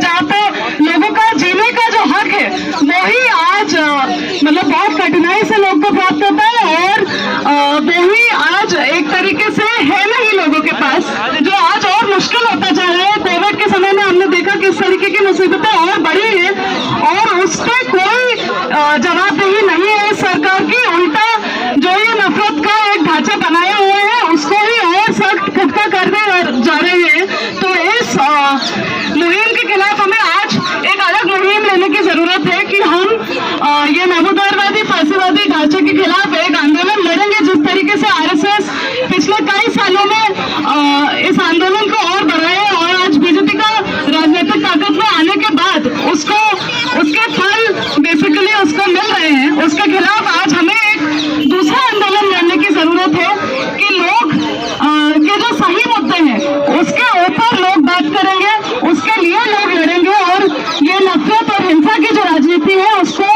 जहाँ पे लोगों का जीने का जो हक है वही आज मतलब बहुत कठिनाई से लोग को प्राप्त होता है, और वही आज एक तरीके से है नहीं लोगों के पास, जो आज और मुश्किल होता जा रहा है। कोविड के समय में हमने देखा कि इस तरीके की मुसीबतें और बढ़ी है और उस पर कोई जवाबदेही नहीं है सरकार की। उल्टा जो ये नफरत का एक ढांचा बनाए हुए हैं उसको ही और सख्त पुख्ता करने जा रहे हैं। तो इस मुहिम के खिलाफ हमें आज एक अलग मुहिम लेने की जरूरत है कि हम ये नमूदारवादी फांसीवादी ढांचे के खिलाफ एक आंदोलन लड़ेंगे। जिस तरीके से आरएसएस पिछले कई सालों में इस आंदोलन को और बढ़ाया और आज बीजेपी का राजनीतिक ताकत में आने के बाद उसके फल बेसिकली उसको मिल रहे हैं, उसके खिलाफ आज हमें एक दूसरा आंदोलन लड़ने की जरूरत है कि लोग के जो सही मुद्दे हैं उसके ऊपर लोग बात करेंगे, उसके लिए लोग लड़ेंगे और ये नफरत और हिंसा की जो राजनीति है उसको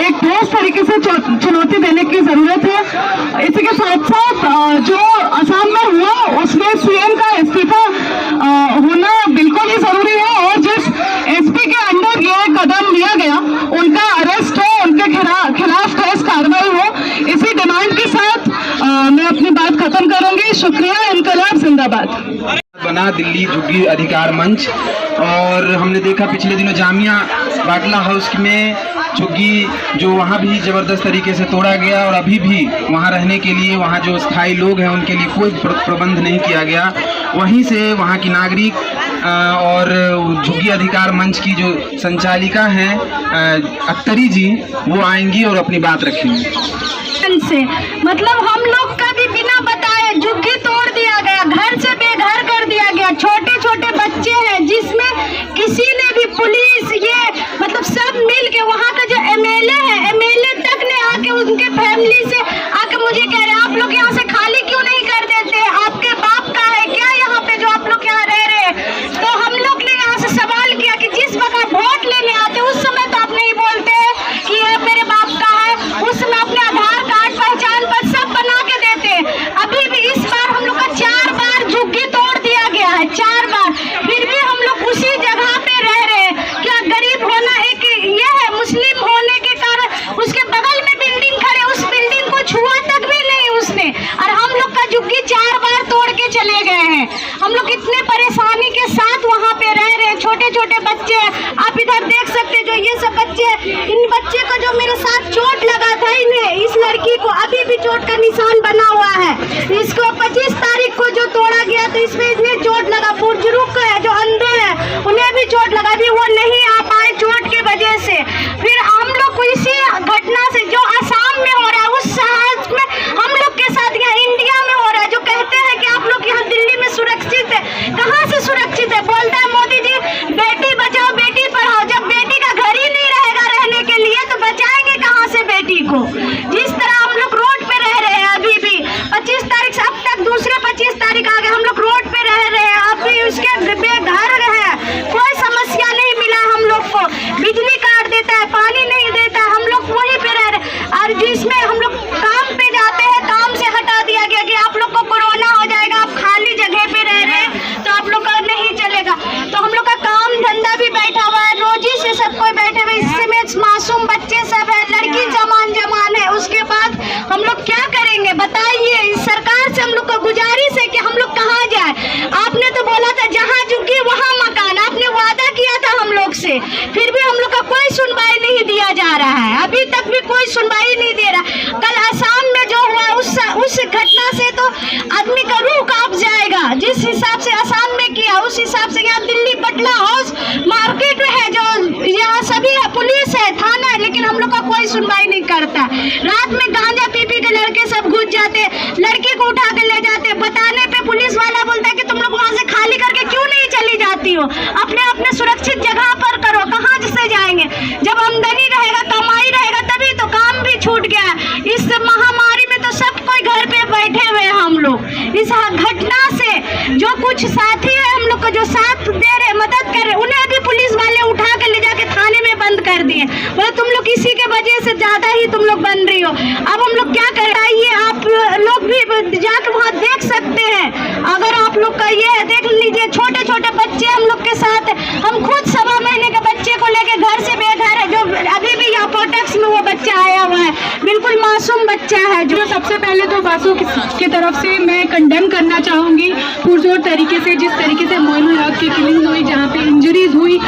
एक ठोस तरीके से चुनौती देने की जरूरत है। इसी के साथ साथ जो असम में हुआ उसमें सीएम का इस्तीफा होना बिल्कुल ही जरूरी है और जिस एसपी के अंडर ये कदम लिया गया उनका अरेस्ट हो, उनके खिलाफ ठोस कार्रवाई हो, इसी डिमांड के साथ मैं अपनी बात खत्म करूंगी। शुक्रिया। इनकलाब जिंदाबाद। बना दिल्ली झुग्गी अधिकार मंच, और हमने देखा पिछले दिनों जामिया बाटला हाउस में झुग्गी जो वहाँ भी ज़बरदस्त तरीके से तोड़ा गया और अभी भी वहाँ रहने के लिए वहाँ जो स्थायी लोग हैं उनके लिए कोई प्रबंध नहीं किया गया। वहीं से वहाँ की नागरिक और झुग्गी अधिकार मंच की जो संचालिका हैं अख्तरी जी, वो आएंगी और अपनी बात रखेंगी। मतलब हम लोग का भी बिना बताए झुग्गी तोड़ दिया गया, घर से बेघर कर दिया गया। छोटे छोटे बच्चे हैं जिसमें किसी ने भी पुलिस ये मतलब सब मिल के वहाँ का जो एमएलए है, एमएलए तक ने आके उनके फैमिली से आके मुझे कह रहे हैं आप लोग यहाँ से खाली क्यों नहीं कर देते, आपके बाप का है क्या यहाँ पे जो आप लोग यहाँ रह रहे हैं। तो हम लोग ने यहाँ से सवाल किया कि जिस वक्त वोट लेने आते उस समय तो आप नहीं बोलते कि ये मेरे बाप का है, उस समय अपने आधार कार्ड पहचान पत्र सब बना के देते। अभी भी इस बार हम लोग का 4 बार झुग्गी तोड़ दिया गया है, 4 बार, फिर भी हम लोग उसी जगह पे रह रहे हैं। क्या गरीब होना एक ये है, मुस्लिम होने के कारण उसके बगल में बिल्डिंग खड़े, उस बिल्डिंग को छुआ तक भी नहीं उसने, और हम लोग का झुग्गी 4 बार तोड़ के चले गए हैं। हम लोग इतने परेशानी के साथ वहाँ पे रह रहे हैं। छोटे छोटे बच्चे आप इधर देख सकते हैं, जो ये सब बच्चे, इन बच्चे को जो मेरे साथ चोट लगा था, इन्हें इस लड़की को अभी भी चोट का निशान बना हुआ है। इसको 25 तारीख को जो तोड़ा गया तो इसमें इतने चोट लगा। बुजुर्ग है जो अंधे है उन्हें भी चोट लगा, भी वो नहीं आ पाए चोट के वजह से। फिर हम लोग को इसी घटना से जो असम में हो रहा है उस साहस में हम लोग के साथ यहाँ इंडिया में हो रहा है। जो कहते हैं कि आप लोग यहाँ दिल्ली में सुरक्षित है, कहाँ से सुरक्षित है। बोलता है मोदी जी बेटी बचाओ बेटी पढ़ाओ, जब बेटी का घर ही नहीं रहेगा रहने के लिए तो बचाएंगे कहाँ से बेटी को। जिस तरह हम लोग रोड पे रह रहे हैं अभी भी 25 तारीख से अब तक दूसरे 25 तारीख आ गए, हम लोग रोड पे रह रहे हैं, अभी उसके बेघर है, कोई समस्या नहीं मिला हम लोग को। बिजली काट देता है, पानी नहीं देता, हम लोग वहीं पे रह रहे हैं। और जिसमें हम लोग काम पे जाते हैं, काम से हटा दिया गया कि आप लोग को कोरोना हो जाएगा, आप खाली जगह पे रह रहे हैं तो आप लोग का नहीं चलेगा। तो हम लोग का काम धंधा भी बैठा हुआ है, रोजी से सब कोई बैठे हुए, इसमें मासूम बच्चे सब है, लड़की जमान है। उसके बाद हम लोग क्या करेंगे बताइए। इस सरकार से हम लोग को गुजारिश है कि हम लोग कहाँ जाए। आपने तो बोला था जहाँ झुग्गी वहाँ मकान, आपने वादा किया था हम लोग से, फिर भी हम लोग का कोई सुनवाई नहीं दिया जा रहा है, अभी तक भी कोई सुनवाई नहीं दे रहा। कल असम में जो हुआ उस घटना से तो आदमी का रूह कांप जाएगा। जिस हिसाब से असम में किया उस हिसाब से यहाँ दिल्ली बाटला हाउस मार्केट में है, जो यहाँ सभी है, पुलिस है, थाना है, लेकिन हम लोग का कोई सुनवाई नहीं करता। रात में गांजा पी के लड़के सब घुस जाते, लड़के को उठा के ले जाते, बताने पे पुलिस वाला बोलता है कि तुम लोग वहाँ से खाली करके क्यों नहीं चली जाती हो, अपने अपने सुरक्षित जगह पर करो, कहाँ से जाएंगे। जब आमदनी रहेगा, कमाई रहेगा तभी तो। काम भी छूट गया इस महामारी में, तो सब कोई घर पे बैठे हुए हैं हम लोग। इस घटना से जो कुछ साथी है हम लोग को जो साथ दे रहे, मदद कर रहे, उन्हें भी पुलिस वाले उठा के ले जाके थाने में बंद कर दिए, बोले तुम लोग इसी के वजह से ज्यादा ही तुम लोग बन रही हो। अब हम लोग क्या कर रहे हैं, आप लोग भी जाके वहाँ देख सकते हैं। अगर आप लोग का ये देख लीजिए छोटे छोटे बच्चे हम लोग के साथ हैं। हम खुद 1.25 महीने के बच्चे को लेके घर से बेघर है, जो अभी भी यहाँ प्रोटेक्स में वो बच्चा आया हुआ है, बिल्कुल मासूम बच्चा है। जो सबसे पहले तो बासु की तरफ से मैं कंडेम करना चाहूँगी पुरजोर तरीके से, जिस तरीके से मोइनुल हक की किलिंग हुई, जहाँ पे इंजरीज हुई,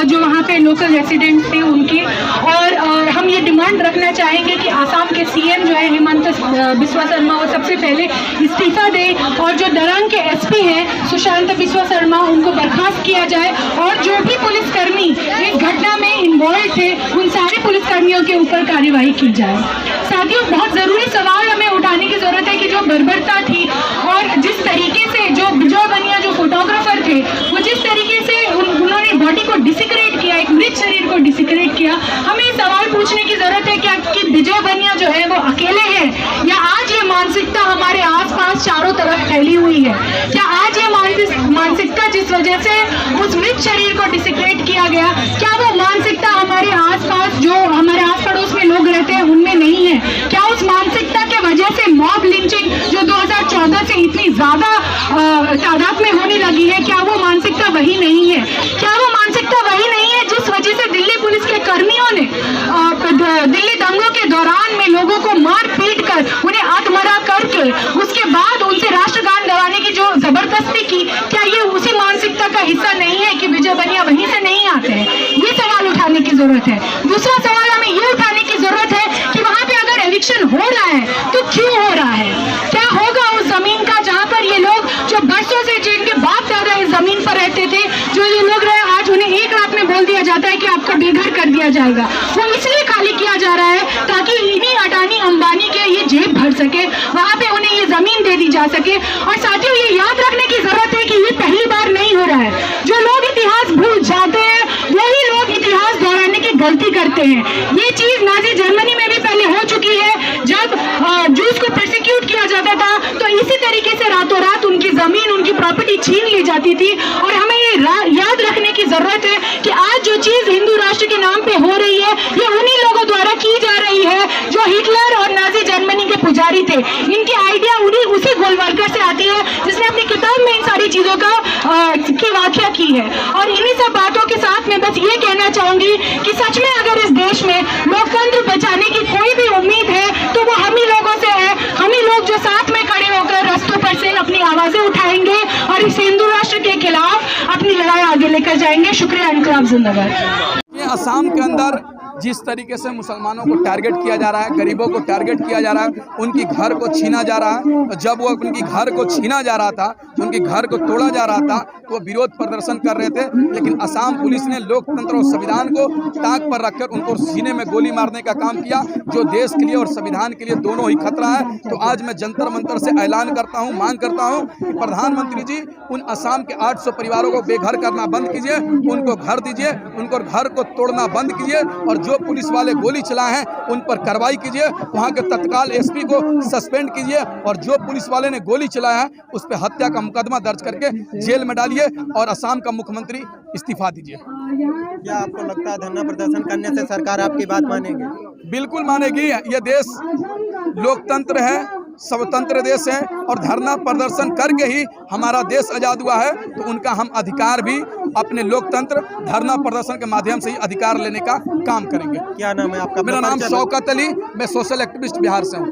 जो वहाँ पे लोकल रेसिडेंट्स थे उनकी। और हम ये डिमांड रखना चाहेंगे कि आसाम के सीएम जो है हेमंत बिस्वा शर्मा, वो सबसे पहले इस्तीफा दे, और जो दरंग के एसपी हैं सुशांत बिस्वा शर्मा, उनको बर्खास्त किया जाए, और जो भी पुलिसकर्मी इस घटना में इन्वॉल्व थे उन सारे पुलिसकर्मियों के ऊपर कार्यवाही की जाए। साथियों, बहुत ज़रूरी सवाल हमें उठाने की ज़रूरत है कि जो बर्बरता थी और जिस तरीके से जो विजय बनिया जो फोटोग्राफर थे, वो जिस तरीके से उन्होंने बॉडी को डिसिक्रेट किया, एक मृत शरीर को डिसिक्रेट किया, हमें सवाल पूछने की ज़रूरत है क्या कि विजय बनिया जो है वो अकेले हैं, या आज ये मानसिकता हमारे आसपास चारों तरफ फैली हुई है? क्या आज ये मानसिकता जिस वजह से उस मृत शरीर को डिसिक्रेट किया गया, क्या वो मानसिकता हमारे आसपास जो हमारे आस पड़ोस में लोग रहते हैं उनमें नहीं है? क्या उस मानसिकता के वजह से मॉब लिंचिंग जो 2014 से इतनी ज्यादा तादाद में होने लगी है, क्या वो मानसिकता वही नहीं है? क्या वो मानसिकता वही नहीं है जिस वजह से दिल्ली पुलिस के कर्मियों ने दिल्ली दंगों के दौरान में लोगों को मार पीट कर उन्हें आत्महत्या करके उसके बाद उनसे राष्ट्रगान गवाने की जो जबरदस्ती की, क्या ये उसी मानसिकता का हिस्सा नहीं है कि विजय बनिया वहीं से नहीं आते हैं? ये सवाल उठाने की जरूरत है। दूसरा सवाल हमें ये उठाने की जरूरत है कि वहां पे अगर एविक्शन हो रहा है तो क्यों हो रहा है? क्या होगा उस जमीन का जहाँ पर ये लोग जो बरसों से, जिनके बाप दादा इस जमीन पर रहते थे, जो ये लोग रहे, आज उन्हें एक रात में बोल दिया जाता है कि आपका बेघर कर दिया जाएगा। वो इसलिए खाली किया जा रहा है ताकि इन्हीं अडानी अंबानी के ये जेब भर सके, वहां पे उन्हें ये जमीन दे दी जा सके। और साथियों, ये याद रखने की जरूरत है कि ये पहली बार नहीं हो रहा है। जो लोग इतिहास भूल जाते हैं वही लोग इतिहास दोहराने की गलती करते हैं। ये चीज नाजी जर्मनी में भी पहले हो चुकी है, जब जूस को प्रोसिक्यूट किया जाता था तो इसी तरीके से रातों रात उनकी जमीन, उनकी प्रॉपर्टी छीन ली जाती थी। और हमें ये याद रखने की जरूरत है कि आज जो चीज हिंदू राष्ट्र के नाम पे हो रही है, ये उन्हीं लोगों द्वारा की जा रही है जो हिटलर और नाजी जर्मनी के पुजारी थे। इनकी आइडिया उसी गोलवाल्कर से आती है जिसने अपनी किताब में इन सारी चीजों की व्याख्या की है। और इन्हीं सब बातों के साथ मैं बस ये कहना चाहूंगी कि सच में अगर इस देश में लोकतंत्र बचाने की कोई भी उम्मीद है तो वो हम ही लोगों से है। हम ही लोग जो साथ में खड़े होकर रास्तों पर से अपनी आवाजें उठाएंगे और इस हिंदू राष्ट्र के खिलाफ अपनी लड़ाई आगे लेकर जाएंगे। शुक्रिया। इनकलाब जिंदाबाद। असम के अंदर जिस तरीके से मुसलमानों को टारगेट किया जा रहा है, गरीबों को टारगेट किया जा रहा है, उनकी घर को छीना जा रहा है, तो जब वो उनकी घर को छीना जा रहा था, उनकी घर को तोड़ा जा रहा था, तो वो विरोध प्रदर्शन कर रहे थे। लेकिन असम पुलिस ने लोकतंत्र और संविधान को ताक पर रखकर उनको सीने में गोली मारने का काम किया, जो देश के लिए और संविधान के लिए दोनों ही खतरा है। तो आज मैं जंतर मंतर से ऐलान करता हूँ, मांग करता हूँ कि प्रधानमंत्री जी उन असम के 800 परिवारों को बेघर करना बंद कीजिए, उनको घर दीजिए, उनको घर को तोड़ना बंद कीजिए, और जो पुलिस वाले गोली चलाए हैं उन पर कार्रवाई कीजिए, वहां के तत्काल एसपी को सस्पेंड कीजिए, और जो पुलिस वाले ने गोली चलाया है उस पर हत्या का मुकदमा दर्ज करके जेल में डालिए, और असम का मुख्यमंत्री इस्तीफा दीजिए। क्या आपको लगता है धरना प्रदर्शन करने से सरकार आपकी बात मानेगी? बिल्कुल मानेगी। यह देश लोकतंत्र है, स्वतंत्र देश है, और धरना प्रदर्शन करके ही हमारा देश आज़ाद हुआ है। तो उनका हम अधिकार भी अपने लोकतंत्र धरना प्रदर्शन के माध्यम से ही अधिकार लेने का काम करेंगे। क्या नाम है आपका? मेरा नाम शौकत अली, मैं सोशल एक्टिविस्ट बिहार से हूँ।